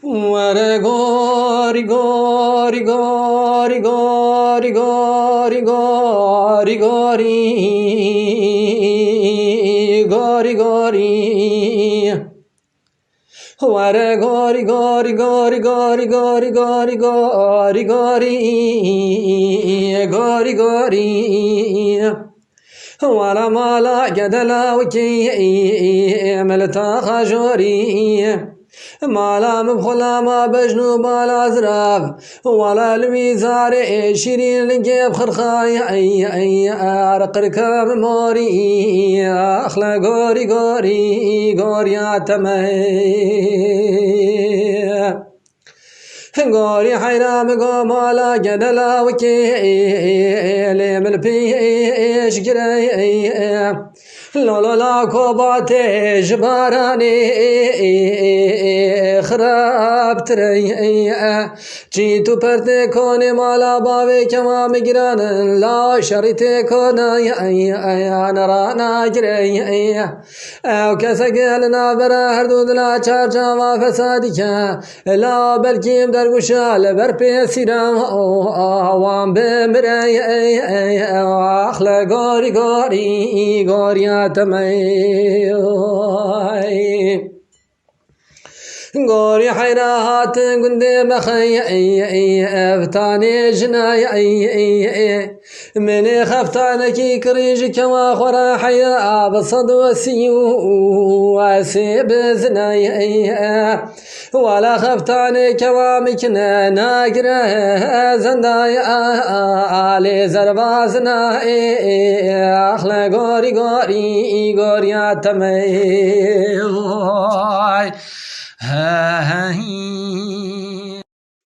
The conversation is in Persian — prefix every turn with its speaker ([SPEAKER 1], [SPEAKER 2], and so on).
[SPEAKER 1] Ware gori gori gori gori gori gori gori gori gori Ware gori gori gori gori gori gori gori gori gori Wala mala gadala wiki melta khajori مالا مبخلا ما بجنو بالا زراب ولا الميزار شيرين لقيب خرخاي اي ارق ركاب موري اخلا غوري غوري غوريا تمي غوري حيرام قمالا جدلا وكي لي من بيش قري لا لا كوباتي جباراني خراب تري جيتو پرتے کونے مالا باوے کما مگران لا شريتي كونا يا نرانا جري او كسقلنا برا هردود لا چارچا ما فسادك لا بلكيم درگوشا لبر پیسیرم وام بمري اخلا غوري غوري غورياتمي غوري حيرات قندي مخي افتاني جناي من خفتانك كريج كما خرا حيا بصد وسيو واسيب زناي ولا خفتاني كوامكنا ناقره زنداي علي زربازنا اخلا غوري غوري غورياتمي